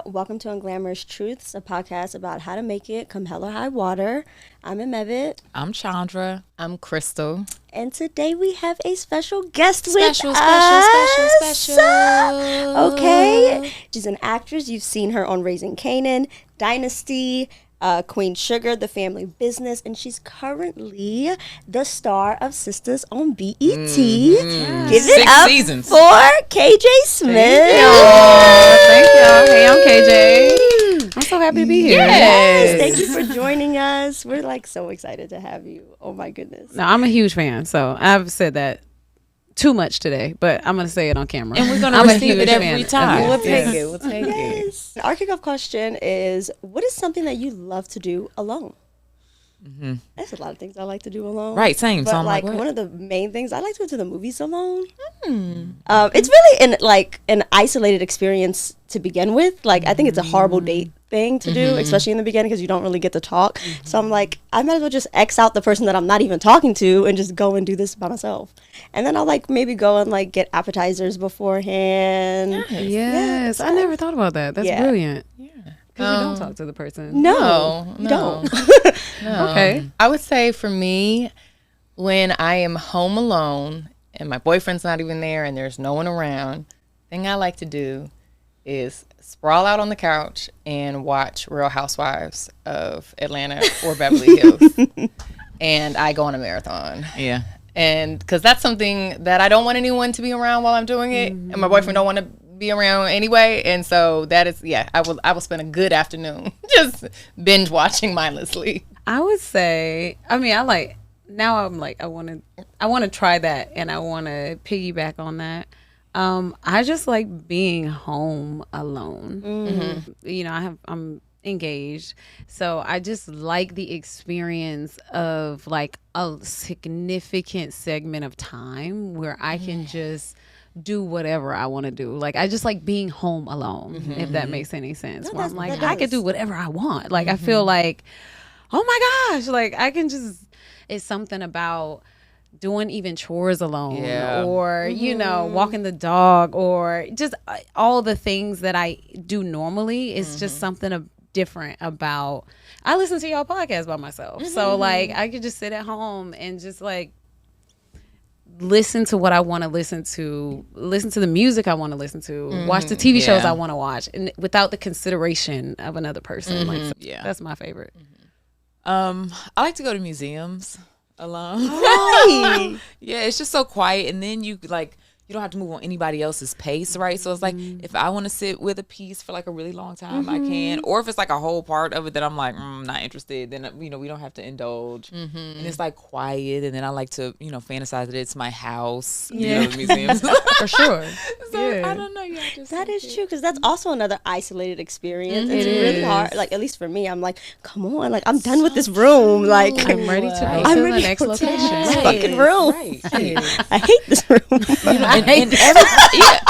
welcome to Unglamorous Truths, a podcast about how to make it come hell or high water. I'm Imevet. I'm Chandra. I'm Crystal. And today we have a special guest with Special. us. Okay. She's an actress. You've seen her on Raising Kanan, Dynasty, Queen Sugar, The Family Business, and she's currently the star of Sisters on BET. Give it 6 up seasons. for KJ Smith. Thank y'all. Hey, I'm KJ. I'm so happy to be here. Yes, thank you for joining us. We're like so excited to have you. Oh my goodness. No, I'm a huge fan, so I've said that too much today, but I'm going to say it on camera. And we're going to receive it every time. We'll take it. We'll take it. Yes. Our kickoff question is, what is something that you love to do alone? Mm-hmm. There's a lot of things I like to do alone. Right, same. But So I'm like what? one of the main things, I like to go to the movies alone. It's really an isolated experience to begin with. Like I think it's a horrible date thing to do, especially in the beginning because you don't really get to talk. So I'm like, I might as well just X out the person that I'm not even talking to and just go and do this by myself. And then I'll like maybe go and like get appetizers beforehand. Yes, I never thought about that. That's brilliant. Yeah. Because you don't talk to the person. No, you don't. No. Okay. I would say for me, when I am home alone and my boyfriend's not even there and there's no one around, thing I like to do is sprawl out on the couch and watch Real Housewives of Atlanta or Beverly Hills. And I go on a marathon. Yeah. And because that's something that I don't want anyone to be around while I'm doing it. And my boyfriend don't want to be around anyway. And so that is, I will spend a good afternoon just binge watching mindlessly. I would say, I want to try that, and I want to piggyback on that. I just like being home alone. You know, I'm engaged, so I just like the experience of like a significant segment of time where I can just do whatever I want to do. Like I just like being home alone, if that makes any sense. Where I'm like, I can do whatever I want. Like I feel like, oh my gosh, like I can just. It's something about doing even chores alone, or you know, walking the dog, or just all the things that I do normally. It's just something different about. I listen to y'all podcast by myself, so like I could just sit at home and just like listen to what I want to listen to the music I want to listen to, watch the TV shows I want to watch, and without the consideration of another person. Like, so that's my favorite. I like to go to museums alone. Right. Yeah, it's just so quiet, and then you don't have to move on anybody else's pace, right? So it's like if I want to sit with a piece for like a really long time, I can. Or if it's like a whole part of it that I'm like, not interested, then we don't have to indulge. And it's like quiet, and then I like to fantasize that it's my house. The museums For sure. So I don't know. That is true, because that's also another isolated experience. It's It really is. hard. Like at least for me, I'm like, come on, like I'm done with this room. Like I'm ready to go I'm to ready the next to location. this fucking room. Right. I hate this room.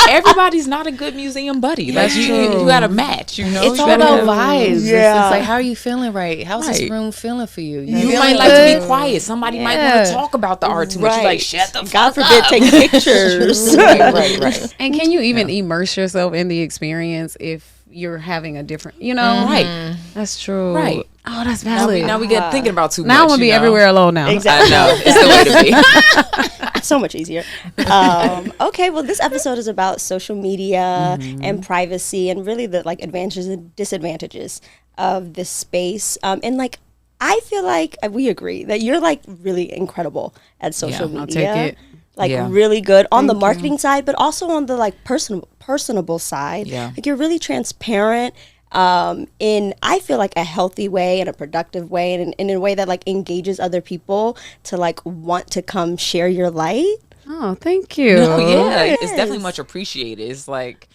Everybody's not a good museum buddy. Like you got to match. It's all about vibes. Yeah. It's like, how are you feeling right? How's this Right. room feeling for you? You feeling might like to be quiet. Somebody might want to talk about the art too much. You're like, shut the God fuck forbid, up. take pictures. right. And can you even immerse yourself in the experience if you're having a different, Right. That's true. Right. Oh, that's Now valid. we get thinking about too much. Now I'm going to be everywhere alone now. Exactly. I know. It's the way to be. So much easier. Okay, well, this episode is about social media and privacy, and really the like advantages and disadvantages of this space. And like, I feel like we agree that you're like really incredible at social media. I'll take it. Like Yeah. really good on the marketing side, but also on the like personable side. Yeah. Like you're really transparent. In I feel like a healthy way and a productive way, and in a way that like engages other people to like want to come share your light. Oh, thank you. No, yeah, Yes. it's definitely much appreciated. It's like,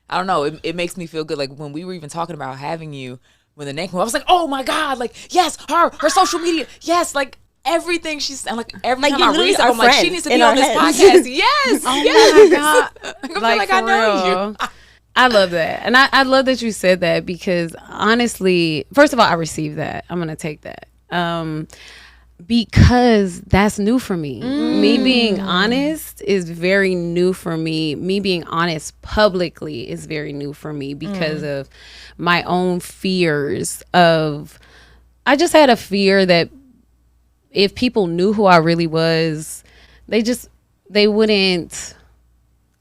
I don't know, it makes me feel good. Like when we were even talking about having you, when the name came up, I was like, oh my God, like, yes, her social media, yes, like everything she's, and like every Like, time you're I read literally something, I'm our like, she friend needs to in be our on this heads. podcast. Yes. Oh yes. my God. I feel Like like I for know real. you. I love that. And I love that you said that, because honestly, first of all, I received that. I'm going to take that. because that's new for me. Me being honest is very new for me. Me being honest publicly is very new for me because of my own fears of, I just had a fear that if people knew who I really was, they wouldn't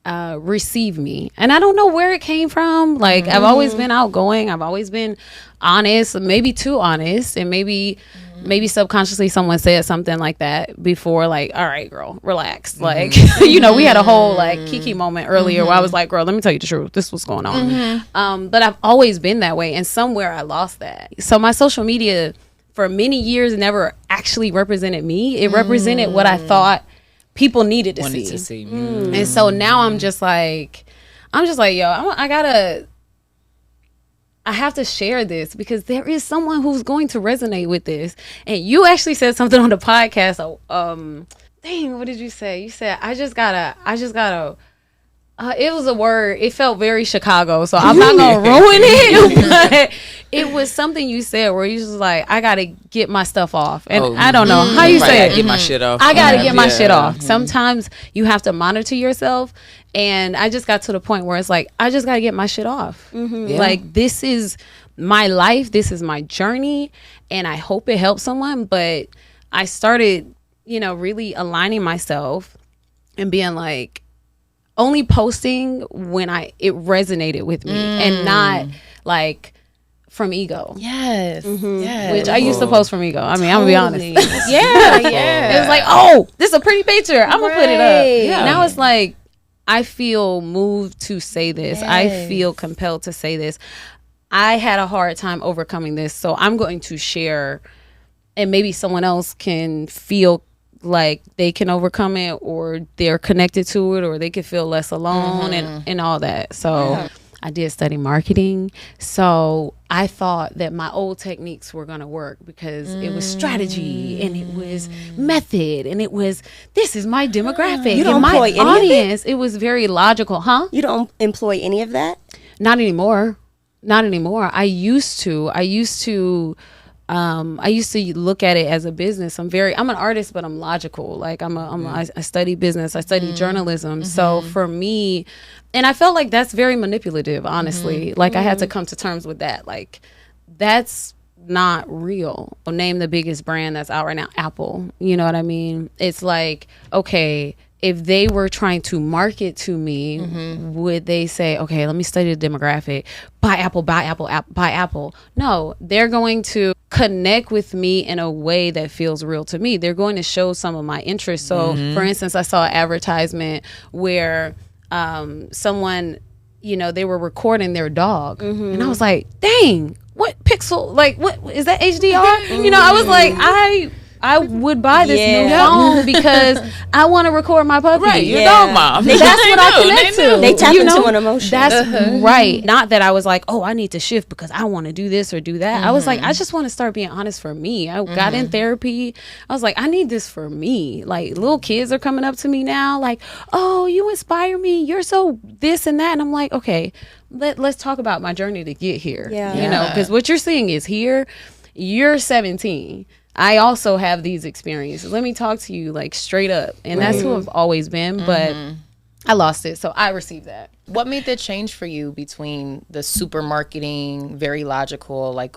receive me. And I don't know where it came from. Like, I've always been outgoing. I've always been honest, maybe too honest, and maybe subconsciously someone said something like that before, like, all right, girl, relax. Like, we had a whole like Kiki moment earlier where I was like, girl, let me tell you the truth. This is what's going on. But I've always been that way, and somewhere I lost that. So my social media for many years never actually represented me. It represented what I thought people needed to see. And so now I'm just like, yo, I have to share this because there is someone who's going to resonate with this. And you actually said something on the podcast. Dang, what did you say? You said, I just gotta, it was a word. It felt very Chicago, so I'm not going to ruin it. But it was something you said where you was like, I got to get my stuff off. And I don't know how you say it. Get my shit off. I got to get my shit off. Sometimes you have to monitor yourself. And I just got to the point where it's like, I just got to get my shit off. Like, this is my life. This is my journey. And I hope it helps someone. But I started, really aligning myself and being like, only posting when it resonated with me and not like from ego. Yes. Which I used to post from ego. I mean, I'm gonna be honest. Yeah. It was like, oh, this is a pretty picture. I'm gonna put it up. Yeah. Now it's like, I feel moved to say this. Yes. I feel compelled to say this. I had a hard time overcoming this, so I'm going to share, and maybe someone else can feel like they can overcome it, or they're connected to it, or they can feel less alone and all that. So I did study marketing, so I thought that my old techniques were going to work because it was strategy and it was method and it was, this is my demographic. You don't and my employ any audience. of it? It was very logical. You don't employ any of that? Not anymore. I used to look at it as a business. I'm an artist, but I'm logical. Like I study business. I study journalism. So for me, and I felt like that's very manipulative, honestly. Like I had to come to terms with that. Like that's not real. I'll name the biggest brand that's out right now, Apple. You know what I mean? It's like, okay, if they were trying to market to me, would they say, okay, let me study the demographic, buy Apple, buy Apple? No, they're going to connect with me in a way that feels real to me. They're going to show some of my interests. So for instance, I saw an advertisement where someone, they were recording their dog. And I was like, dang, what pixel, like what is that HDR? I was like, I would buy this new phone because I want to record my puppy. Right, your dog mom. That's what I connect to. They tap into an emotion. That's right. Not that I was like, oh, I need to shift because I want to do this or do that. I was like, I just want to start being honest for me. I got in therapy. I was like, I need this for me. Like little kids are coming up to me now like, oh, you inspire me. You're so this and that. And I'm like, okay, let's talk about my journey to get here. Because what you're seeing is here. You're 17. I also have these experiences. Let me talk to you like straight up. And that's who I've always been, but I lost it. So I received that. What made the change for you between the super marketing, very logical, like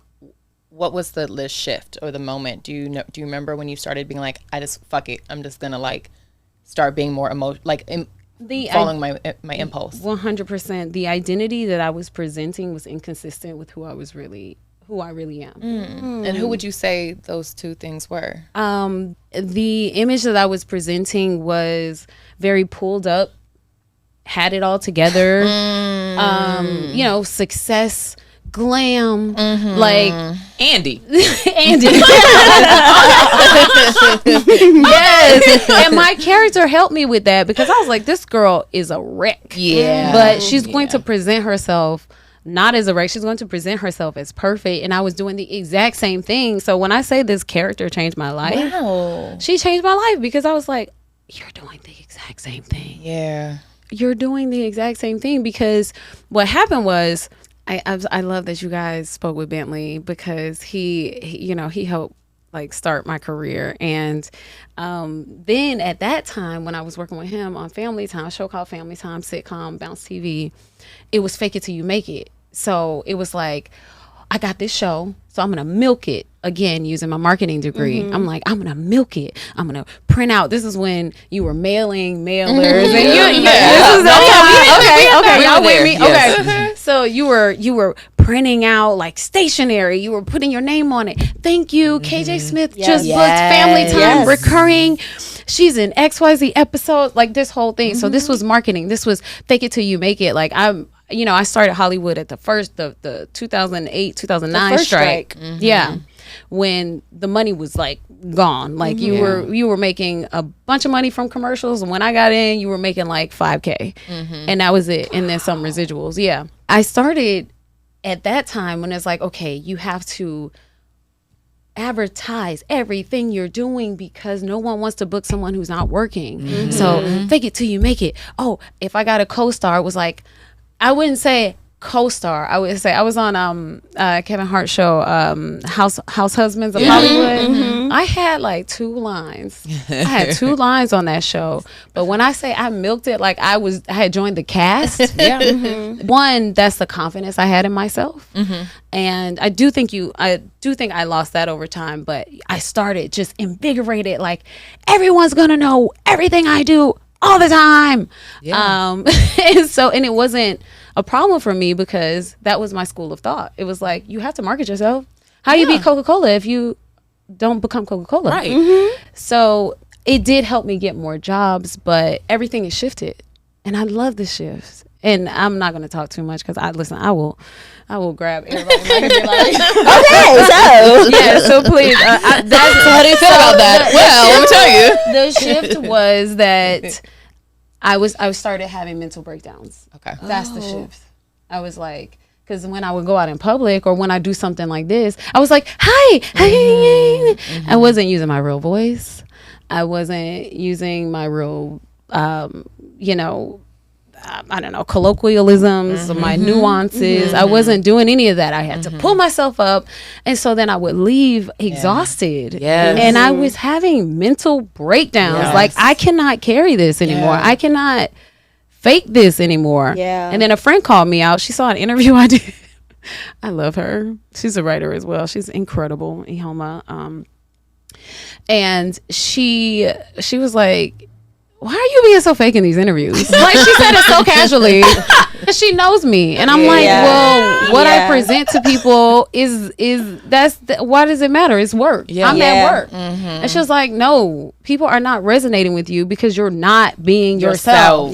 what was the shift or the moment? Do you remember when you started being like, I just, fuck it, I'm just gonna like start being more following my impulse? 100%. The identity that I was presenting was inconsistent with who I really am. And who would you say those two things were? The image that I was presenting was very pulled up, had it all together, success, glam, like Andy. Yes. And my character helped me with that because I was like, this girl is a wreck. Yeah. But she's going to present herself not as a wreck. She's going to present herself as perfect. And I was doing the exact same thing. So when I say this character changed my life, she changed my life because I was like, you're doing the exact same thing. Yeah. You're doing the exact same thing because what happened was, I love that you guys spoke with Bentley because he helped like start my career. And then at that time, when I was working with him on Family Time, a show called Family Time, sitcom, Bounce TV, it was fake it till you make it. So it was like, I got this show, so I'm gonna milk it. Again, using my marketing degree, I'm like, I'm gonna milk it. I'm gonna print out. This is when you were mailing mailers, and this is okay. Y'all with me? Yes. Okay. So you were printing out like stationery. You were putting your name on it. Thank you, KJ Smith just booked Family Time recurring. She's in XYZ episodes, like this whole thing. So this was marketing. This was fake it till you make it. Like I started Hollywood at the 2008, 2009 strike. Yeah. When the money was like gone. Like you were making a bunch of money from commercials. And when I got in, you were making like $5,000. And that was it. And then some residuals. Yeah. I started at that time when it's like, okay, you have to advertise everything you're doing because no one wants to book someone who's not working. So fake it till you make it. Oh, if I got a co-star, it was like, I wouldn't say co-star. I would say I was on Kevin Hart's show, House Husbands of Hollywood. I had like 2 lines. I had 2 lines on that show. But when I say I milked it, like I had joined the cast. One, that's the confidence I had in myself. And I do think I lost that over time, but I started just invigorated, like everyone's gonna know everything I do all the time. And it wasn't a problem for me because that was my school of thought. It was like, you have to market yourself. How you be Coca-Cola if you don't become Coca-Cola? Right. So it did help me get more jobs, but everything has shifted. And I love the shifts. And I'm not going to talk too much because I will grab everybody and be like, so please. So how do you feel about that? Well, let me tell you. The shift was that I started having mental breakdowns. Okay. That's the shift. I was like, because when I would go out in public or when I do something like this, I was like, hi. I wasn't using my real voice. I wasn't using my real, I don't know, colloquialisms, my nuances. I wasn't doing any of that. I had to pull myself up. And so then I would leave exhausted. And I was having mental breakdowns. Like, I cannot carry this anymore. I cannot fake this anymore. And then a friend called me out. She saw an interview I did. I love her. She's a writer as well. She's incredible, Ihoma. And she was like, why are you being so fake in these interviews? Like, she said it so casually. She knows me. And I'm like, well, what I present to people why does it matter? It's work. I'm at work. And she was like, no, people are not resonating with you because you're not being yourself.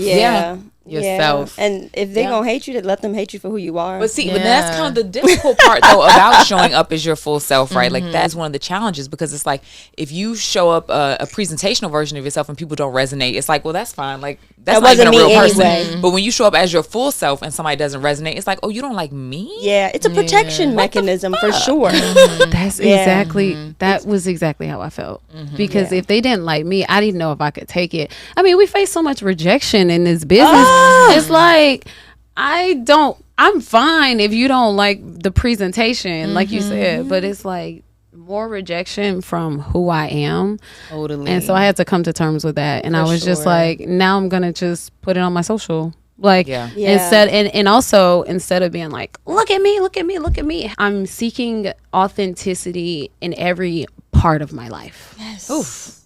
Yourself. And if they're gonna hate you, then let them hate you for who you are. But see, but that's kind of the difficult part though about showing up as your full self, right? Like that's one of the challenges because it's like if you show up a presentational version of yourself and people don't resonate, it's like, well, that's fine. Like that's not even a real person. But when you show up as your full self and somebody doesn't resonate, it's like, oh, you don't like me? Yeah, it's a protection mechanism for sure. That's that was exactly how I felt. Because if they didn't like me, I didn't know if I could take it. I mean, we face so much rejection in this business. It's like, I'm fine if you don't like the presentation, like you said, but it's like more rejection from who I am. Totally. And so I had to come to terms with that. And I was just like, now I'm going to just put it on my social. Like instead of being like, look at me, I'm seeking authenticity in every part of my life. Oof.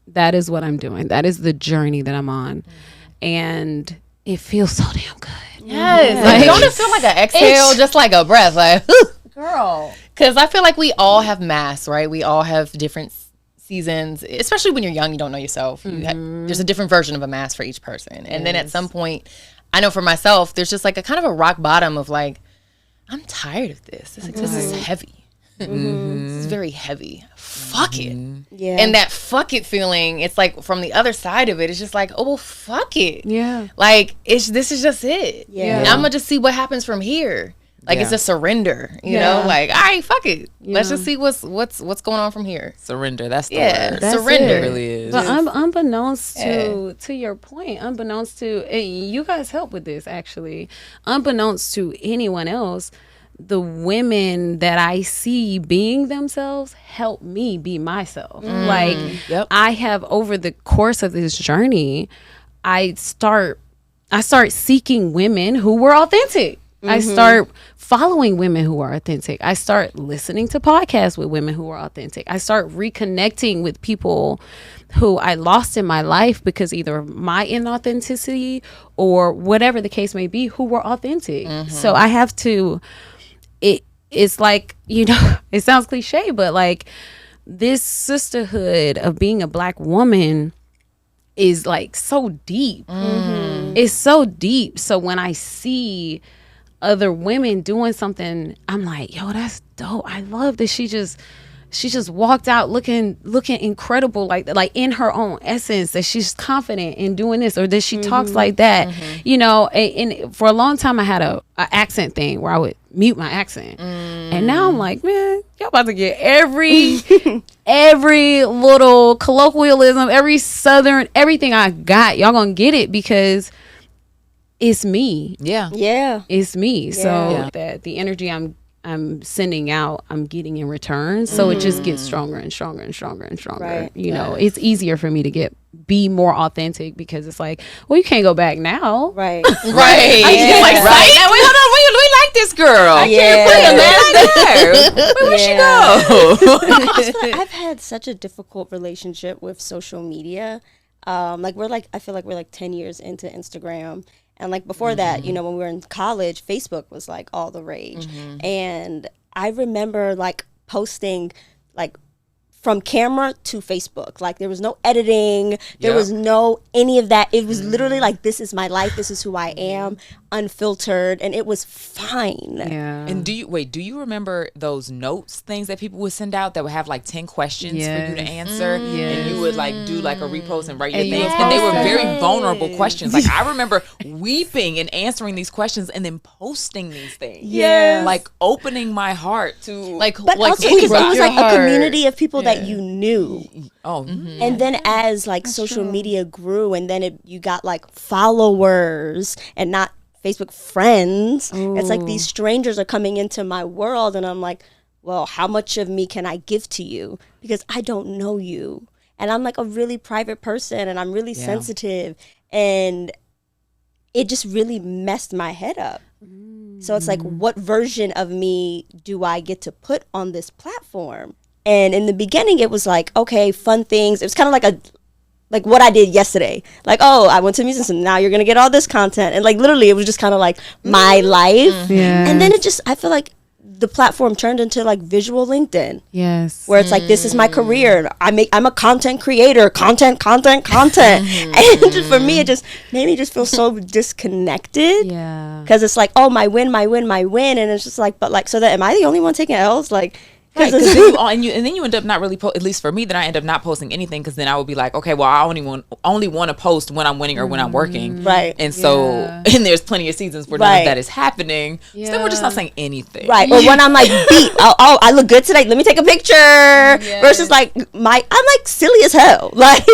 That is what I'm doing. That is the journey that I'm on. And it feels so damn good. Yes. Like, don't it feel like an exhale, just like a breath? Like, girl. Because I feel like we all have masks, right? We all have different seasons, especially when you're young, you don't know yourself. There's a different version of a mask for each person. And then at some point, I know for myself, there's just like a kind of a rock bottom of like, I'm tired of this. This is heavy. This is very heavy. Fuck it. Yeah. And that fuck it feeling, it's like from the other side of it, it's just like, oh, well, fuck it. Yeah. Like, this is just it. Yeah. And I'm going to just see what happens from here. Like, it's a surrender, you know? Like, all right, fuck it. Let's just see what's going on from here. Surrender. That's the word. Surrender. It really is. But unbeknownst to your point, unbeknownst to, and you guys help with this actually, unbeknownst to anyone else, the women that I see being themselves help me be myself. Like, I have, over the course of this journey, I start seeking women who were authentic. I start following women who are authentic. I start listening to podcasts with women who are authentic. I start reconnecting with people who I lost in my life because either my inauthenticity or whatever the case may be, who were authentic. So I have to, it's like, you know, it sounds cliche, but like this sisterhood of being a Black woman is like so deep. It's so deep. So when I see other women doing something, I'm like, yo, that's dope. I love that she just walked out looking incredible, like in her own essence, that she's confident in doing this, or that she talks like that. You know, and for a long time I had a accent thing where I would mute my accent. And now I'm like, man, y'all about to get every little colloquialism, every Southern, everything I got. Y'all gonna get it because it's me. Yeah. It's me. So that the energy I'm sending out, I'm getting in return. So it just gets stronger and stronger and stronger and stronger. Right. You know, it's easier for me to be more authentic because it's like, well, you can't go back now. Right. Right. Yeah. Like, right. Now, wait, hold on. We like this girl. Where she go? I've had such a difficult relationship with social media. I feel like we're like 10 years into Instagram. And like before that, you know, when we were in college, Facebook was like all the rage. And I remember like posting like from camera to Facebook. Like there was no editing. There was no any of that. It was literally like, this is my life. This is who I am, unfiltered. And it was fine. Yeah. And do you remember those notes things that people would send out that would have like 10 questions for you to answer? And you would like do like a repost and write your things. And they were very vulnerable questions. Like I remember weeping and answering these questions and then posting these things. Yeah. Like opening my heart to But also because it was like a community of people that you knew. And then as like social media grew, and then you got like followers and not Facebook friends. It's like these strangers are coming into my world, and I'm like, well, how much of me can I give to you? Because I don't know you. And I'm like a really private person, and I'm really sensitive, and it just really messed my head up. So it's like, what version of me do I get to put on this platform? And in the beginning, it was like, okay, fun things. It was kind of like what I did yesterday. Like, oh, I went to Musicians, and now you're going to get all this content. And like, literally, it was just kind of like my life. And then I feel like the platform turned into like visual LinkedIn. Yes. Where it's like, this is my career. I'm a content creator, content. And just, for me, it just made me just feel so disconnected. Yeah. Because it's like, oh, my win. And it's just like, but like, so that am I the only one taking L's? Like, right, then you end up not really at least for me, then I end up not posting anything, because then I would be like, okay, well, I only want to post when I'm winning or when I'm working, right? And so and there's plenty of seasons where none of that is happening, so then we're just not saying anything, right? Or when I'm like beat, oh, I look good today, let me take a picture, versus like I'm like silly as hell, like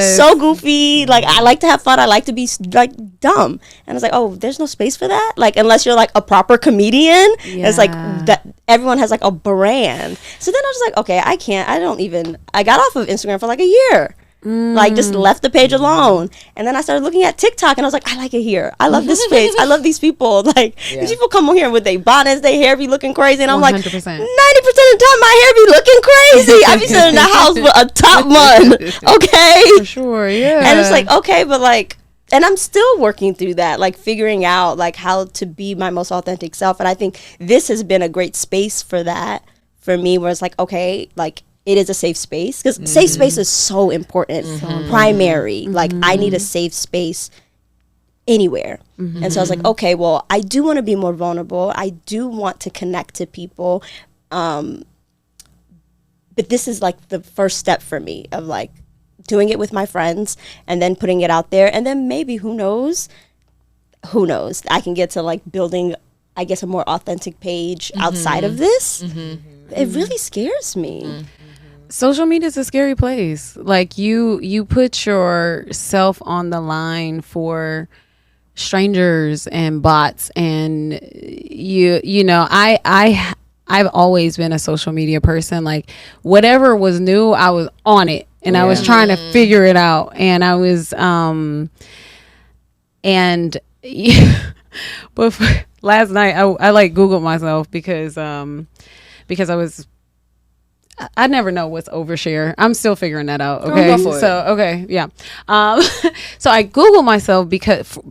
so goofy, like I like to have fun, I like to be like dumb, and it's like, oh, there's no space for that, like unless you're like a proper comedian. It's like that everyone has like a brand. So then I was like, okay, I got off of Instagram for like a year. Like just left the page alone. And then I started looking at TikTok, and I was like, I like it here. I love this space. I love these people. Like these people come on here with their bonnets, their hair be looking crazy. And I'm 100%. Like, 90% of the time my hair be looking crazy. I be sitting in the house with a top bun. Okay. For sure, yeah. And it's like, okay, but like, and I'm still working through that, like figuring out like how to be my most authentic self. And I think this has been a great space for that for me, where it's like, okay, like it is a safe space, because safe space is so important, primary. Like I need a safe space anywhere. And so I was like, okay, well, I do want to be more vulnerable. I do want to connect to people. But this is like the first step for me of like doing it with my friends and then putting it out there. And then maybe, who knows, I can get to like building, I guess, a more authentic page outside of this. It really scares me. Social media is a scary place. Like you put yourself on the line for strangers and bots, and you know, I've always been a social media person. Like whatever was new, I was on it, and I was trying to figure it out, and I was and but last night I like Googled myself because I never know what's overshare. I'm still figuring that out. Okay. Yeah. So I Googled myself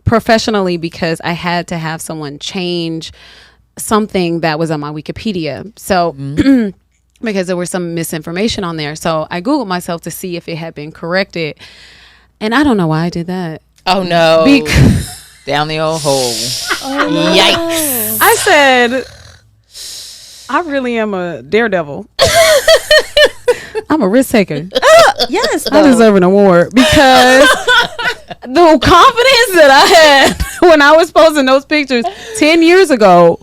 professionally because I had to have someone change something that was on my Wikipedia. So because there was some misinformation on there. So I Googled myself to see if it had been corrected. And I don't know why I did that. Oh no. Down the old hole. Oh, no. Yikes. I said, I really am a daredevil. I'm a risk taker. Yes, I deserve an award because the confidence that I had when I was posting those pictures 10 years ago,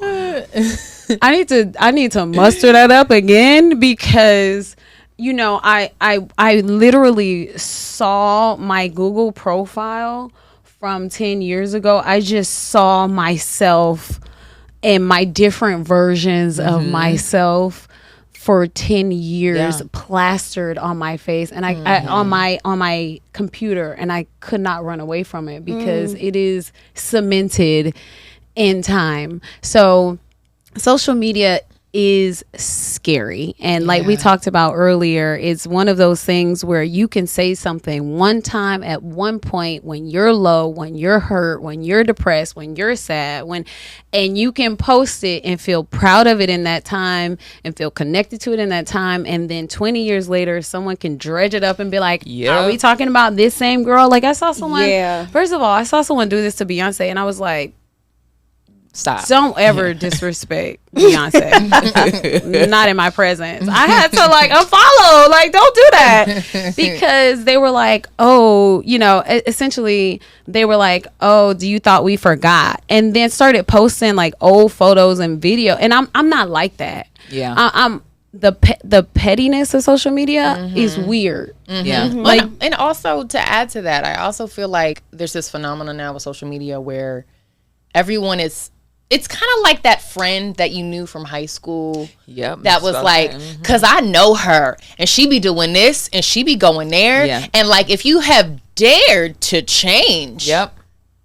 I need to muster that up again because, you know, I literally saw my Google profile from 10 years ago. I just saw myself and my different versions of myself for 10 years plastered on my face and I on my computer, and I could not run away from it because it is cemented in time. So social media is scary, and like we talked about earlier, it's one of those things where you can say something one time at one point when you're low, when you're hurt, when you're depressed, when you're sad, and you can post it and feel proud of it in that time and feel connected to it in that time, and then 20 years later someone can dredge it up and be like, are we talking about this same girl? Like I saw someone, first of all, I saw someone do this to Beyonce, and I was like, stop. Don't ever disrespect Beyonce. Not in my presence. I had to like unfollow. Like, don't do that. Because they were like, oh, you know, essentially they were like, oh, do you thought we forgot? And then started posting like old photos and video. And I'm not like that. Yeah. I'm the pettiness of social media is weird. Yeah. Like, and also to add to that, I also feel like there's this phenomenon now with social media where everyone it's kind of like that friend that you knew from high school. Yep. That was like, cause I know her and she be doing this and she be going there. Yeah. And like, if you have dared to change.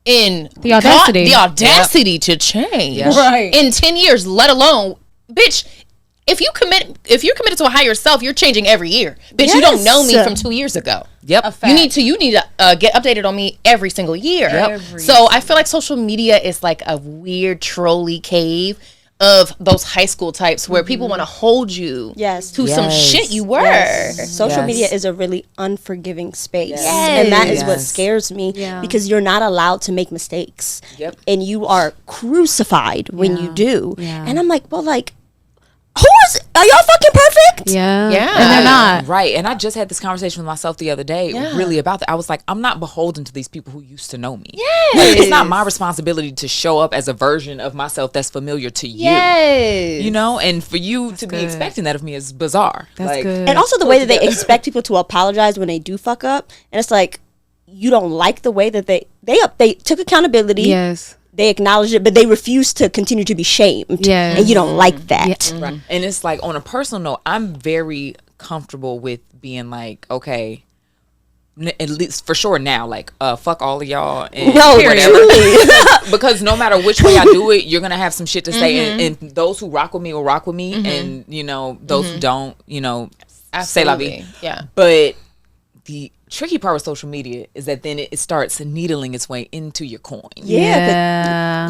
In the audacity to change. Right. In 10 years, let alone, bitch, if you're committed to a higher self, you're changing every year. Bitch, you don't know me from 2 years ago. Yep. You need to get updated on me every single year. So I feel like social media is like a weird trolley cave of those high school types where people want to hold you to some shit you were. Social media is a really unforgiving space. And that is what scares me because you're not allowed to make mistakes. And you are crucified when you do. And I'm like, well, like, are y'all fucking perfect? Yeah. And they're not. Right. And I just had this conversation with myself the other day really about that. I was like, I'm not beholden to these people who used to know me. Like, it's not my responsibility to show up as a version of myself that's familiar to you. You know? And for you to be expecting that of me is bizarre. That's good. And also the way that they expect people to apologize when they do fuck up. And it's like, you don't like the way that they took accountability. Yes. They acknowledge it, but they refuse to continue to be shamed. And you don't like that. Right. And it's like, on a personal note, I'm very comfortable with being like, okay, at least for sure now, like, fuck all of y'all and whatever. Because no matter which way I do it, you're gonna have some shit to say, and those who rock with me will rock with me, and you know, those who don't, you know, say la vie. But the tricky part with social media is that then it starts needling its way into your coin. You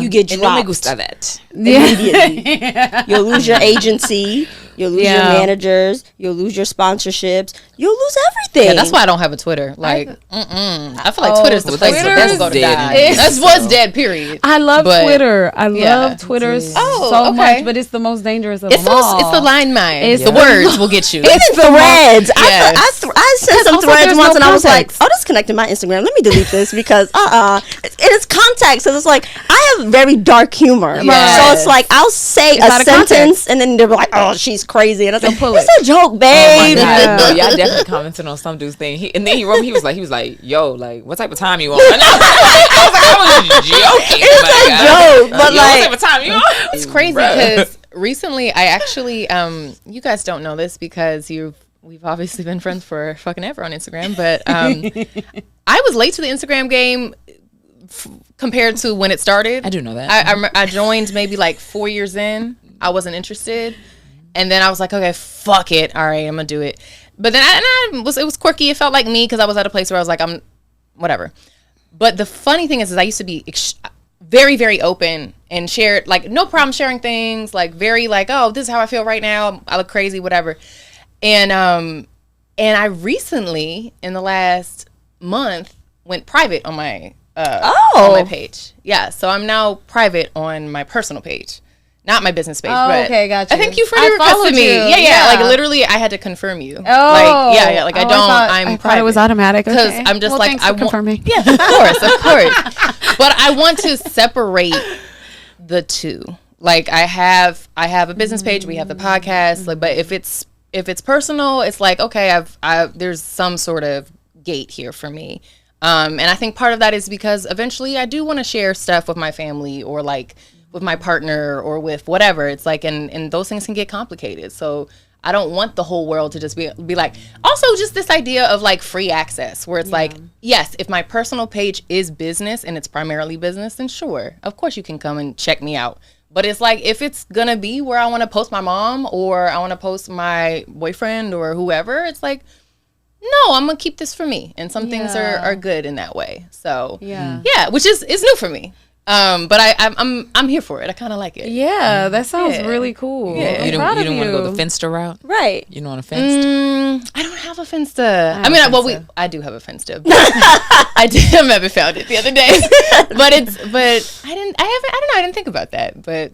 get dropped. And no me gusta that. Immediately. You'll lose your agency. You'll lose your managers. You'll lose your sponsorships. You'll lose everything. Yeah, that's why I don't have a Twitter. Like, I feel like Twitter's the place that's go to die. That's what's dead, period. I love Twitter. I love Twitter so much, but it's the most dangerous of them all. It's the line mine. The words will get you. It's threads. I sent some threads once, and I was like, oh, this connected my Instagram. Let me delete this because it's context. So it's like, I have very dark humor. So it's like, I'll say a sentence, and then they're like, oh, she's crazy. And I was like, it's a joke, babe. Oh my God. Yeah, I definitely commented on some dude's thing. And then he wrote me, he was like, yo, like, what type of time you on? And I was But like, what time you on? It's crazy because recently I actually, you guys don't know this because we've obviously been friends for fucking ever on Instagram, but I was late to the Instagram game compared to when it started. I do know that. I joined maybe like 4 years in. I wasn't interested. And then I was like, okay, fuck it. All right, I'm going to do it. But then it was quirky. It felt like me because I was at a place where I was like, I'm whatever. But the funny thing is I used to be very, very open and shared, like, no problem sharing things, like, very, like, oh, this is how I feel right now. I look crazy, whatever. And I recently, in the last month, went private on my on my page. Yeah, so I'm now private on my personal page. Not my business page, but okay, gotcha. I think you friend requested me. Yeah, like literally, I had to confirm you. Oh, like like I'm private. Thought it was automatic because okay. I'm just well, like thanks for confirming. Yeah, of course. But I want to separate the two. Like I have a business page. We have the podcast. Like, but if it's personal, it's like okay, there's some sort of gate here for me. And I think part of that is because eventually I do want to share stuff with my family or like with my partner or with whatever. It's like, and those things can get complicated. So I don't want the whole world to just be like, also just this idea of like free access where it's like, yes, if my personal page is business and it's primarily business, then sure, of course you can come and check me out. But it's like, if it's going to be where I want to post my mom or I want to post my boyfriend or whoever, it's like, no, I'm going to keep this for me. And some things are good in that way. So yeah, which is new for me. But I'm here for it. I kind of like it. Yeah, that sounds really cool. Yeah. You don't want to go the Finsta route, right? You don't want a Finsta. I don't have a Finsta. I do have a Finsta. I haven't found it the other day, but I didn't think about that. But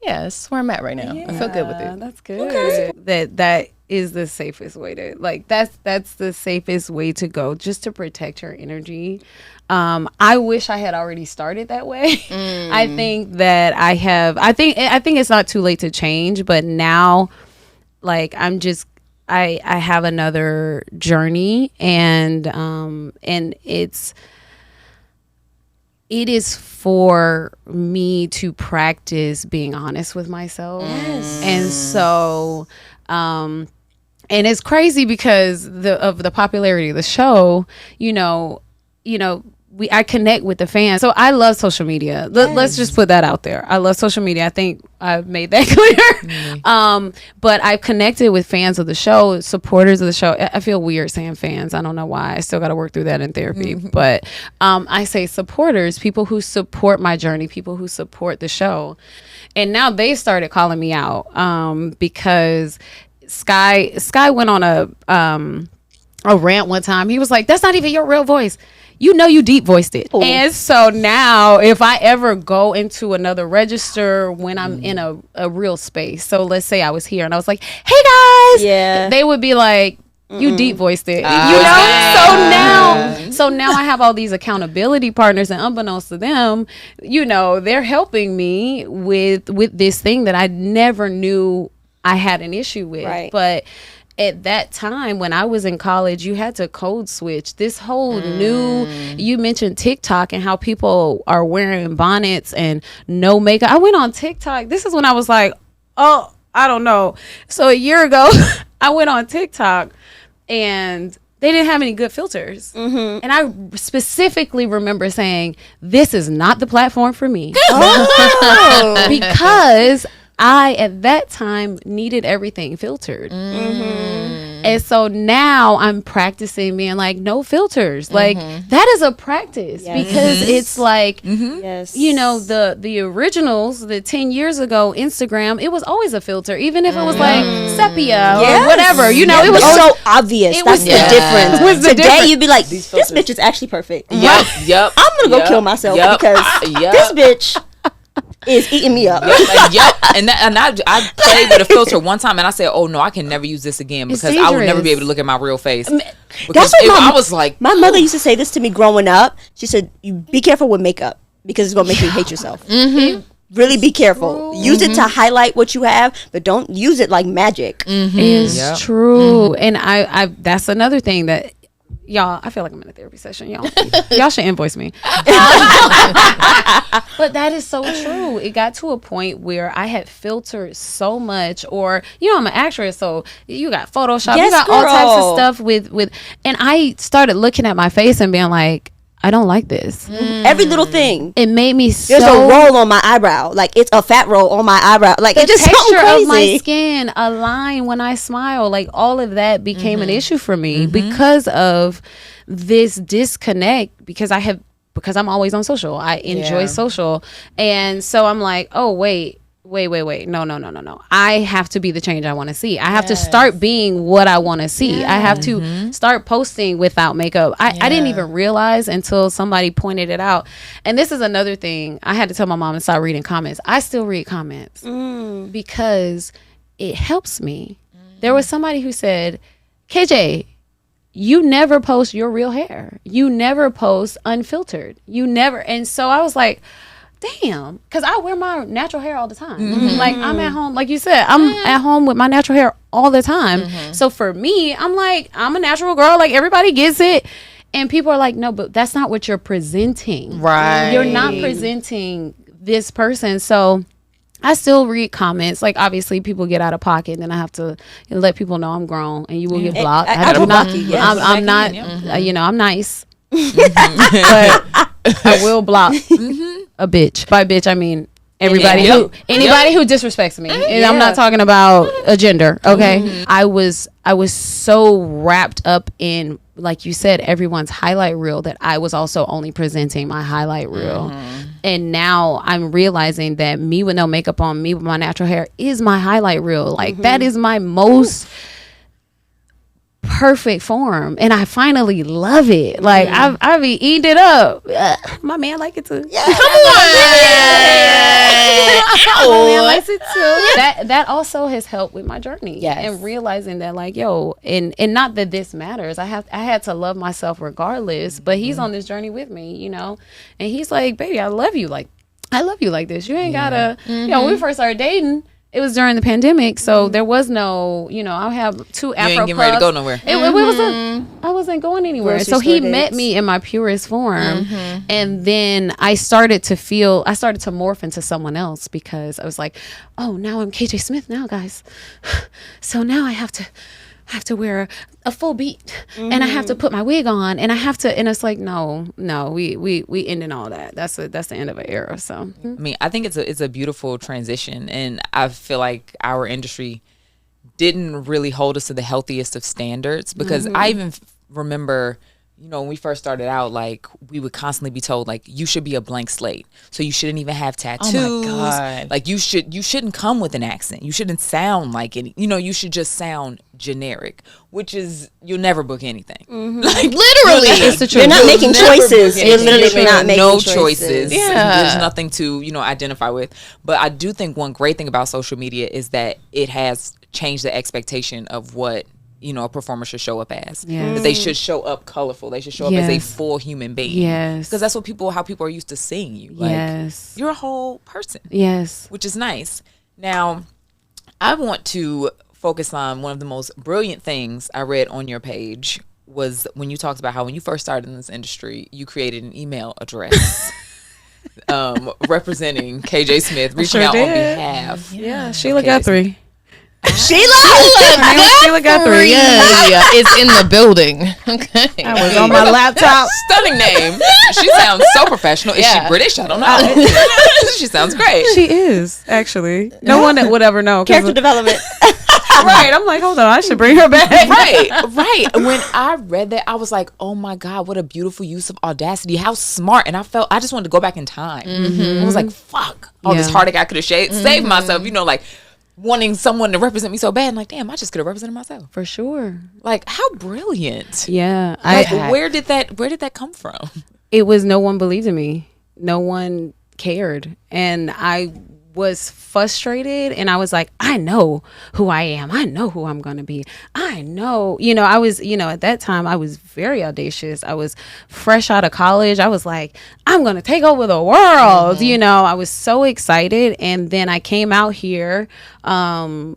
this is where I'm at right now. I feel good with it. That's good. Okay. That is the safest way to that's the safest way to go, just to protect your energy. I wish I had already started that way. I think that I have. I think it's not too late to change, but now, like I have another journey, and it is for me to practice being honest with myself. Yes. And so, and it's crazy because of the popularity of the show, I connect with the fans. So I love social media. Let's just put that out there. I love social media. I think I've made that clear. But I've connected with fans of the show, supporters of the show. I feel weird saying fans. I don't know why. I still got to work through that in therapy. But I say supporters, people who support my journey, people who support the show. And now they started calling me out because Sky went on a rant one time. He was like, "That's not even your real voice. You deep voiced it." Ooh. And so now if I ever go into another register when I'm in a real space, so let's say I was here and I was like, "Hey guys," they would be like, "You deep voiced it." So now I have all these accountability partners, and unbeknownst to them, they're helping me with this thing that I never knew I had an issue with. Right. But at that time when I was in college, you had to code switch. This whole new, you mentioned TikTok and how people are wearing bonnets and no makeup. I went on TikTok. This is when I was like, oh, I don't know. So a year ago, I went on TikTok and they didn't have any good filters. And I specifically remember saying, this is not the platform for me. Because I, at that time, needed everything filtered. And so now I'm practicing being like, no filters. Like, that is a practice because it's like, the originals, the 10 years ago, Instagram, it was always a filter, even if it was like sepia or whatever. It was so obvious. That's the difference. Today, you'd be like, this bitch is actually perfect. Yep. I'm going to go kill myself because this bitch is eating me up. And I played with a filter one time and I said, oh no, I can never use this again because I would never be able to look at my real face. Because I was like, my mother used to say this to me growing up. She said, you be careful with makeup because it's going to make you hate yourself. Really be careful. Use it to highlight what you have, but don't use it like magic. It's true. And I that's another thing that y'all, I feel like I'm in a therapy session. Y'all should invoice me. But that is so true. It got to a point where I had filtered so much, or I'm an actress, so you got Photoshop, Yes, you got all girl. types of stuff with, and I started looking at my face and being like, I don't like this. Every little thing. It made me There's so. a roll on my eyebrow. Like, it's a fat roll on my eyebrow. Like, The it's just something texture of my crazy. skin, a line when I smile, like all of that became an issue for me because of this disconnect. Because I'm always on social. I enjoy social, and so I'm like, oh wait, no. I have to be the change I want to see. I have to start being what I want to see. I have to start posting without makeup. I didn't even realize until somebody pointed it out. And this is another thing. I had to tell my mom to start reading comments. I still read comments because it helps me. There was somebody who said, KJ, you never post your real hair. You never post unfiltered. You never. And so I was like, damn, because I wear my natural hair all the time. Like, I'm at home, like you said, I'm at home with my natural hair all the time. So for me, I'm like, I'm a natural girl. Like, everybody gets it. And people are like, no, but that's not what you're presenting. Right. You're not presenting this person. So I still read comments. Like, obviously, people get out of pocket, and then I have to let people know I'm grown, and you will get blocked. I do will not. block you, yes. I'm not. I'm nice, but I will block a bitch. By bitch, I mean anybody who disrespects me. And I'm not talking about a gender. Okay, I was so wrapped up in, like you said, everyone's highlight reel, that I was also only presenting my highlight reel. And now I'm realizing that me with no makeup on, me with my natural hair, is my highlight reel. Like, that is my most perfect form, and I finally love it. Like, I've been eating it up. My man like it too. Come on. My man likes it too. That also has helped with my journey. Yes. And realizing that, like, yo, and not that this matters. I had to love myself regardless. But he's on this journey with me, and he's like, baby, I love you like this. You ain't gotta. When we first started dating, it was during the pandemic, so there was no, I have 2 Afro You ain't getting ready to go nowhere. I wasn't going anywhere. Grocery So he store met dates. me in my purest form. And then I started to morph into someone else, because I was like, oh, now I'm KJ Smith now, guys. So now I have to wear a full beat, and I have to put my wig on, and and it's like, no, we ending all that. That's the end of an era. So I mean, I think it's a beautiful transition, and I feel like our industry didn't really hold us to the healthiest of standards, because I even remember, when we first started out, like, we would constantly be told, like, you should be a blank slate, so you shouldn't even have tattoos. Oh my God. Like, you shouldn't come with an accent. You shouldn't sound like any. You should just sound generic, which is, you'll never book anything. Like, literally, it's the truth. You're not You'll making never choices. book You're anything. literally not making no choices. Yeah. There's nothing to identify with. But I do think one great thing about social media is that it has changed the expectation of what a performer should show up as. Yes. That they should show up colorful. They should show up as a Yes. full human being. Yes. Because that's how people are used to seeing you. Like, Yes. you're a whole person, Yes. which is nice. Now, I want to focus on one of the most brilliant things I read on your page, was when you talked about how when you first started in this industry, you created an email address representing KJ Smith, reaching out on behalf. Yeah, Sheila Okay, Guthrie. Sheila Guthrie. Yeah, it's in the building. Okay. I was on my laptop. Stunning name. She sounds so professional. Is she Yeah. British? I don't know. She sounds great. She is, actually. No one that would ever know. 'Cause Character development. right. I'm like, hold on, I should bring her back. Right. When I read that, I was like, oh my God, what a beautiful use of audacity. How smart. And I just wanted to go back in time. I was like, fuck. All this Yeah. heartache I could have saved myself, like wanting someone to represent me so bad. And like, damn, I just could have represented myself. For sure. Like, how brilliant. Yeah. Like, where did that come from? It was, no one believed in me. No one cared. And I was frustrated, and I was like, I know who I am. I know who I'm going to be. I know, I was, at that time I was very audacious. I was fresh out of college. I was like, I'm going to take over the world. I was so excited. And then I came out here, not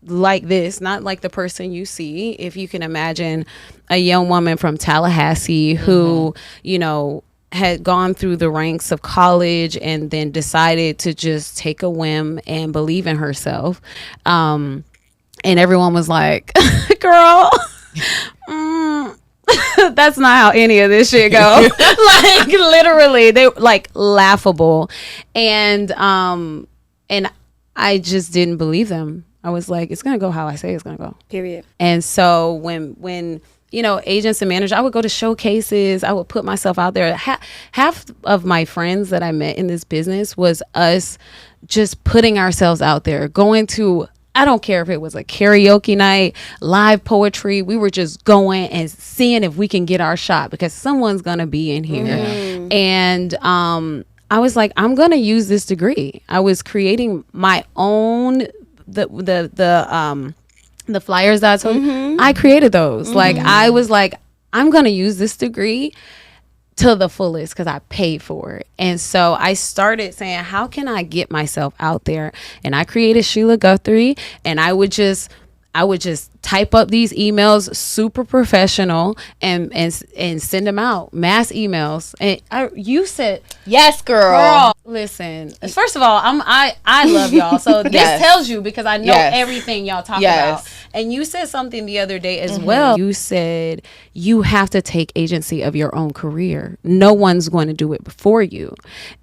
like this, not like the person you see. If you can imagine a young woman from Tallahassee who, you know, had gone through the ranks of college and then decided to just take a whim and believe in herself. And everyone was like, girl, that's not how any of this shit go. Like literally they like laughable. And I just didn't believe them. I was like, it's going to go how I say it's going to go. Period. And so when you know, agents and managers, I would go to showcases. I would put myself out there. Half of my friends that I met in this business was us just putting ourselves out there, going to, I don't care if it was a karaoke night, live poetry. We were just going and seeing if we can get our shot because someone's going to be in here. Mm-hmm. And I was like, I'm going to use this degree. I was creating my own, the flyers that I told you, I created those. Like, I was like, I'm going to use this degree to the fullest because I paid for it. And so I started saying, how can I get myself out there? And I created Sheila Guthrie, and I would just type up these emails, super professional, and send them out, mass emails. And you said, yes, girl. Listen, first of all, I love y'all. So this tells you because I know everything y'all talk about. And you said something the other day as well. You said you have to take agency of your own career. No one's going to do it before you.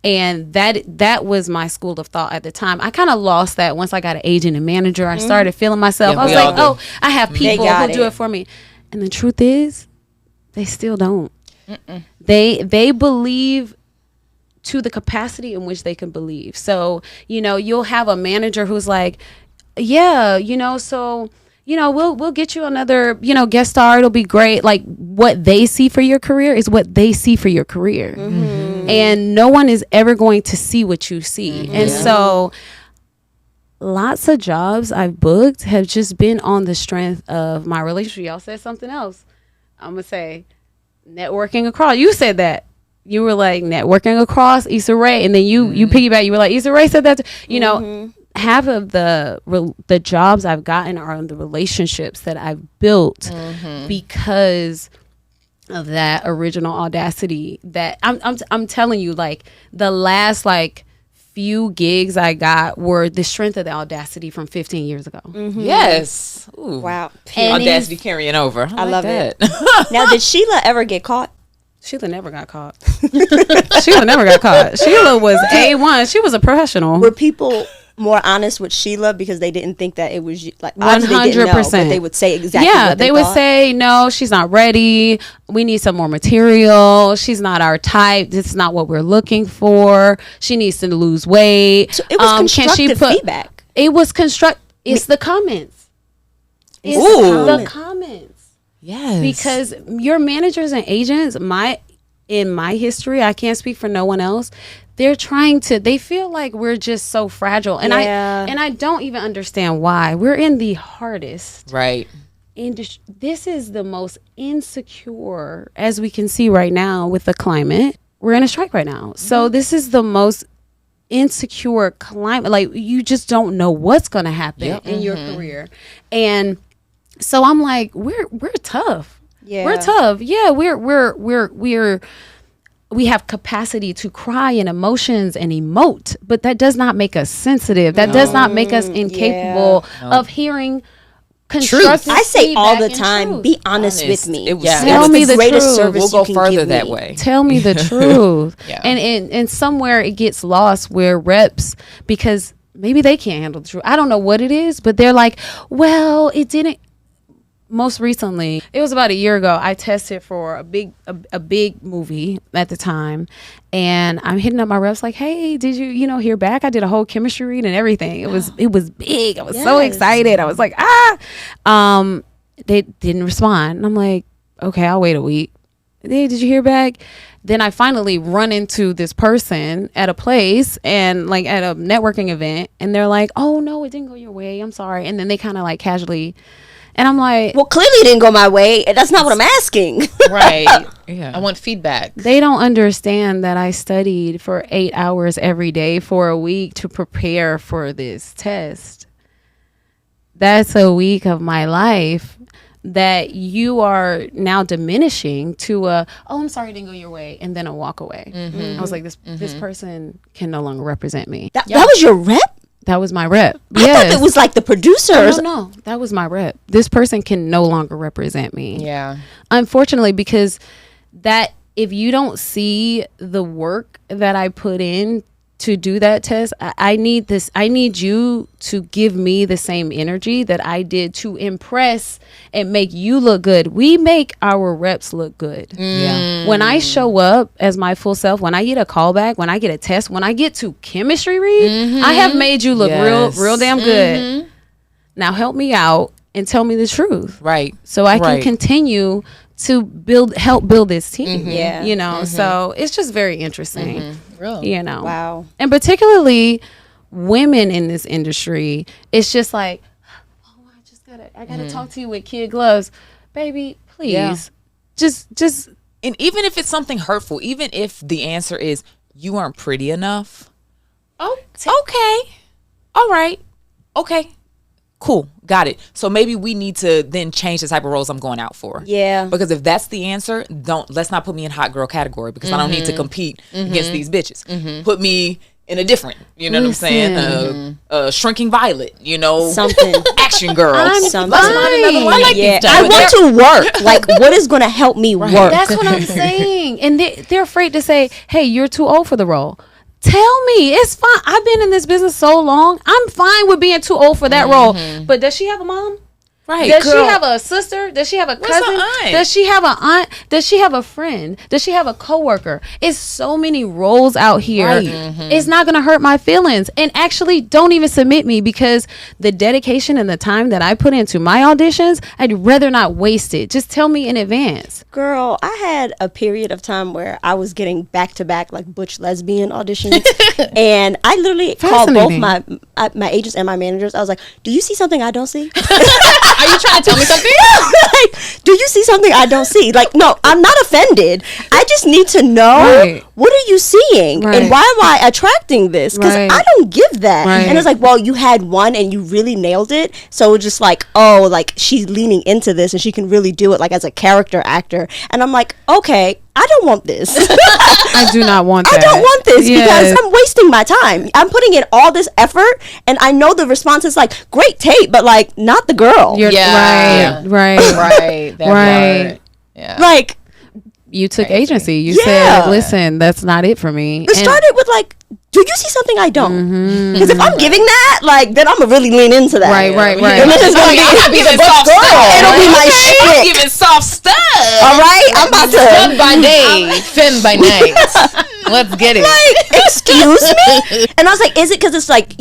And that was my school of thought at the time. I kind of lost that once I got an agent and manager. I started feeling myself. I was like, oh, I have people who do it for me. And the truth is, they still don't. They believe to the capacity in which they can believe. So, you know, you'll have a manager who's like, yeah, you know, so, you know, we'll get you another, you know, guest star. It'll be great. Like, what they see for your career is what they see for your career. And no one is ever going to see what you see. And so lots of jobs I've booked have just been on the strength of my relationship. Y'all said something else. I'm going to say networking across. You said that. You were like networking across Issa Rae. And then you piggyback. You were like, Issa Rae said that. You know, half of the jobs I've gotten are the relationships that I've built because of that original audacity that I'm telling you, like the last like few gigs I got were the strength of the audacity from 15 years ago. Yes. Ooh. Wow. Audacity carrying over. I love it. Now, did Sheila ever get caught? Sheila never got caught. Sheila never got caught. Sheila was A1. She was a professional. Were people more honest with Sheila because they didn't think that it was like 100%? But they would say exactly. Yeah, what they would say, no, she's not ready. We need some more material. She's not our type. This is not what we're looking for. She needs to lose weight. So it was constructive feedback. It was It's the comments. It's the comments. Yes. Because your managers and agents, in my history, I can't speak for no one else. They feel like we're just so fragile. And I don't even understand why. We're in the hardest. Right. This is the most insecure, as we can see right now with the climate. We're in a strike right now. So this is the most insecure climate. Like, you just don't know what's going to happen in your career. And so I'm like, we're tough. Yeah. We're tough. Yeah, we have capacity to cry and emotions and emote, but that does not make us sensitive. That does not make us incapable of hearing constructive I say all the time, be honest with me. Tell me the truth. We'll go further that way. Tell me the truth. And somewhere it gets lost where reps, because maybe they can't handle the truth. I don't know what it is, but they're like, well, it didn't. Most recently, it was about a year ago, I tested for a big movie at the time, and I'm hitting up my reps like, hey, did you hear back? I did a whole chemistry read and everything. It was big. I was so excited. I was like, they didn't respond. And I'm like, okay, I'll wait a week. Hey, did you hear back? Then I finally run into this person at a place and like at a networking event, and they're like, oh no, it didn't go your way. I'm sorry. And then they kind of like casually. And I'm like, well, clearly it didn't go my way. That's not what I'm asking. Right. Yeah. I want feedback. They don't understand that I studied for 8 hours every day for a week to prepare for this test. that's a week of my life that you are now diminishing to oh, I'm sorry it didn't go your way, and then a walk away. I was like, this person can no longer represent me. That was your rep? That was my rep. I thought it was like the producers. No, that was my rep. This person can no longer represent me. Yeah. Unfortunately, because that if you don't see the work that I put in to do that test, I need you to give me the same energy that I did to impress and make you look good. We make our reps look good. Yeah. When I show up as my full self, when I get a callback, when I get a test, when I get to chemistry read, I have made you look real damn good. Now help me out and tell me the truth. Right. So I can continue to help build this team. Yeah. You know, so it's just very interesting. Really? You know. Wow. And particularly women in this industry, it's just like, oh, I gotta talk to you with kid gloves. Baby, please. Yeah. Just And even if it's something hurtful, even if the answer is you aren't pretty enough. Oh, okay. All right. Okay. Cool. Got it. So maybe we need to then change the type of roles I'm going out for. Yeah. Because if that's the answer, let's not put me in hot girl category, because I don't need to compete against these bitches. Put me in a different, you know what I'm saying? Shrinking violet, you know, Something. action girl. Something. I like Yeah. these I want to work. Like, what is going to help me work? that's what I'm saying. And they're afraid to say, hey, you're too old for the role. Tell me, it's fine. I've been in this business so long. I'm fine with being too old for that role. But does she have a mom? Right. Does she have a sister? Does she have a cousin? her aunt? Does she have an aunt? Does she have a friend? Does she have a coworker? It's so many roles out here. Right. It's not going to hurt my feelings. And actually, don't even submit me, because the dedication and the time that I put into my auditions, I'd rather not waste it. Just tell me in advance. Girl, I had a period of time where I was getting back-to-back like butch lesbian auditions, and I literally called both my agents and my managers. I was like, "Do you see something I don't see? Are you trying to tell me something? Like, do you see something I don't see? Like, no, I'm not offended. I just need to know, what are you seeing, and why am I attracting this? Because I don't give that." And it's like, well, you had one and you really nailed it, so it's just like, oh, like she's leaning into this and she can really do it, like as a character actor. And I'm like, okay, I don't want this. I do not want that. I don't want this because I'm wasting my time. I'm putting in all this effort, and I know the response is like, great tape, but like, not the girl. Right. Right. That part. Yeah. Like, You took agency. You said, listen, that's not it for me. It started with like, do you see something I don't? Because if I'm giving that, like, then I'm gonna really lean into that. Right. And this is gonna be the soft girl. stuff. It'll be my I'm shit. giving soft stuff. All right, I'm about to. Sun by day, fin by night. Let's get it. Like, excuse me? And I was like, is it because it's like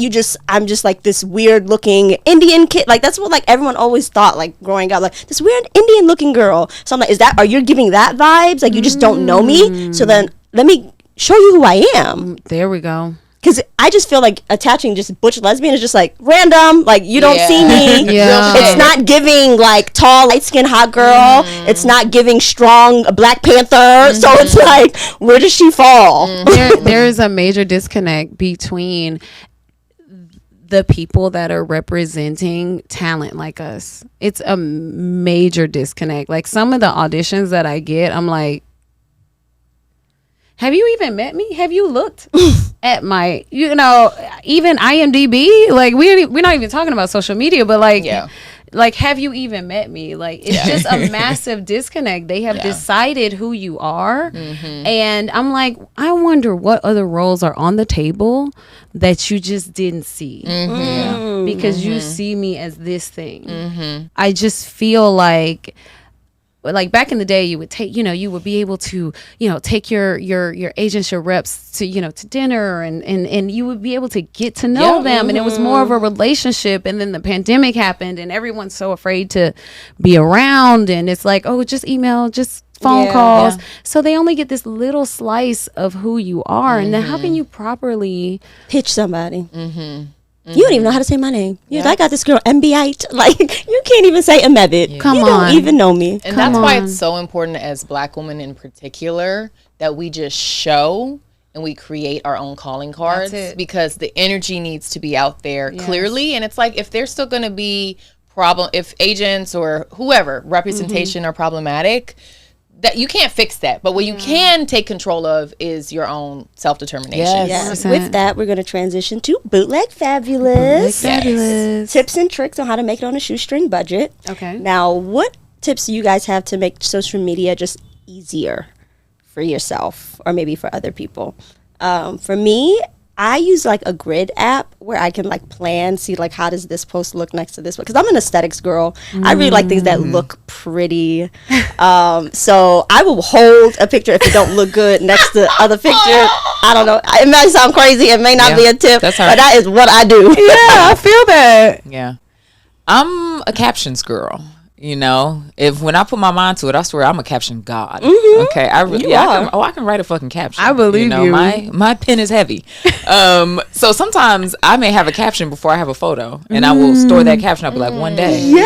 I'm just like this weird looking Indian kid? Like, that's what like everyone always thought, like growing up, like this weird Indian looking girl. So I'm like, are you giving that vibes? Like, you just don't know me? So then let me show you who I am. There we go. Because I just feel like attaching just butch lesbian is just like random. Like, you don't see me. It's not giving like tall, light skinned hot girl. It's not giving strong Black Panther. So it's like, where does she fall? There is a major disconnect between the people that are representing talent like us. It's a major disconnect. Like, some of the auditions that I get, I'm like, have you even met me? Have you looked at my, even IMDb? Like, we're not even talking about social media, but like, have you even met me? Like, it's just a massive disconnect. They have decided who you are. And I'm like, I wonder what other roles are on the table that you just didn't see. Because you see me as this thing. I just feel like back in the day, you would take, you would be able to, take your agents, your reps to, to dinner and you would be able to get to know them. And it was more of a relationship. And then the pandemic happened and everyone's so afraid to be around. And it's like, oh, just email, just phone calls. So they only get this little slice of who you are. And then how can you properly pitch somebody? You don't even know how to say my name. I got this girl, MBite. Like, you can't even say Emebit. Come you on. don't even know me. And that's why it's so important as Black women in particular that we just show and we create our own calling cards That's it. because the energy needs to be out there Yes. clearly. And it's like, if there's still going to be if agents or whoever representation are problematic, that you can't fix that. But what you can take control of is your own self-determination. Yes. 100%. With that, we're going to transition to Bootleg Fabulous. Fabulous. Tips and tricks on how to make it on a shoestring budget. Okay. Now, what tips do you guys have to make social media just easier for yourself or maybe for other people? For me, I use like a grid app where I can like plan, see like how does this post look next to this one, because I'm an aesthetics girl. I really like things that look pretty. So I will hold a picture if it don't look good next to other pictures. I don't know. It might sound crazy. It may not be a tip, that's but that is what I do. Yeah, I feel that. Yeah. I'm a captions girl. You know, when I put my mind to it, I swear I'm a caption god. Okay, I really, I can write a fucking caption. I believe you. My pen is heavy. So sometimes I may have a caption before I have a photo, and I will store that caption. I'll be like, one day. I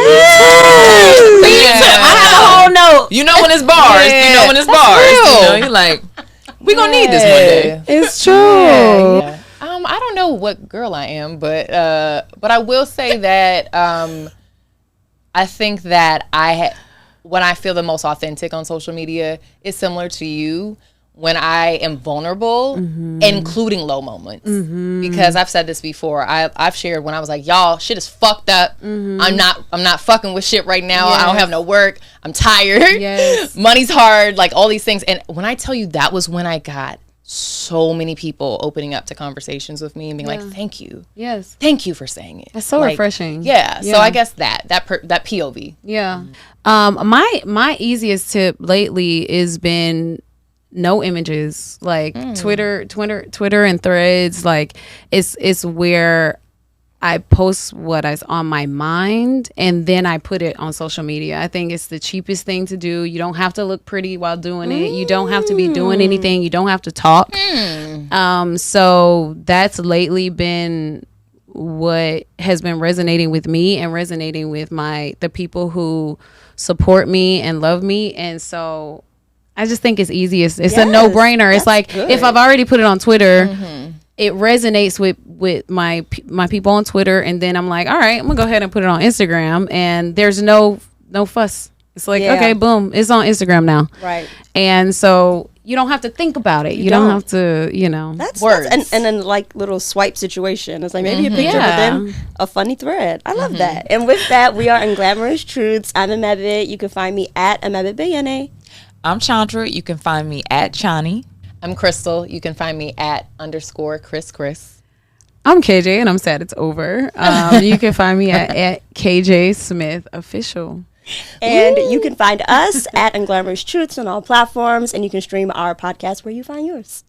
have a whole note. You know when it's bars. You know when it's bars. You know, you're like, we gonna need this one day. It's true. Yeah. I don't know what girl I am, but I will say that I think that when I feel the most authentic on social media is similar to you, when I am vulnerable, including low moments. Because I've said this before. I've shared when I was like, y'all, shit is fucked up. I'm not fucking with shit right now. I don't have no work. I'm tired. Yes. Money's hard, like all these things. And when I tell you, that was when I got so many people opening up to conversations with me and being like, thank you. Yes. Thank you for saying it. That's so Like, refreshing. Yeah. So I guess that POV. Yeah. My easiest tip lately has been no images. Like Twitter and Threads. Like it's where I post what is on my mind and then I put it on social media. I think it's the cheapest thing to do. You don't have to look pretty while doing it. You don't have to be doing anything. You don't have to talk. So that's lately been what has been resonating with me and resonating with the people who support me and love me. And so I just think it's easiest. It's a no-brainer. It's like if I've already put it on Twitter, it resonates with my people on Twitter, and then I'm like, all right, I'm gonna go ahead and put it on Instagram, and there's no fuss. It's like, okay, boom, it's on Instagram now. Right. And so you don't have to think about it. You don't have to, That's Words. and then like little swipe situation. It's like maybe a picture, but then a funny thread. I love that. And with that, we are Unglamorous Truths. I'm Amebit. You can find me at Amebit. I'm Chandra. You can find me at Chani. I'm Crystal. You can find me at _Chris. I'm KJ, and I'm sad it's over. You can find me at KJ Smith Official. And you can find us at Unglamorous Truths on all platforms, and you can stream our podcast where you find yours.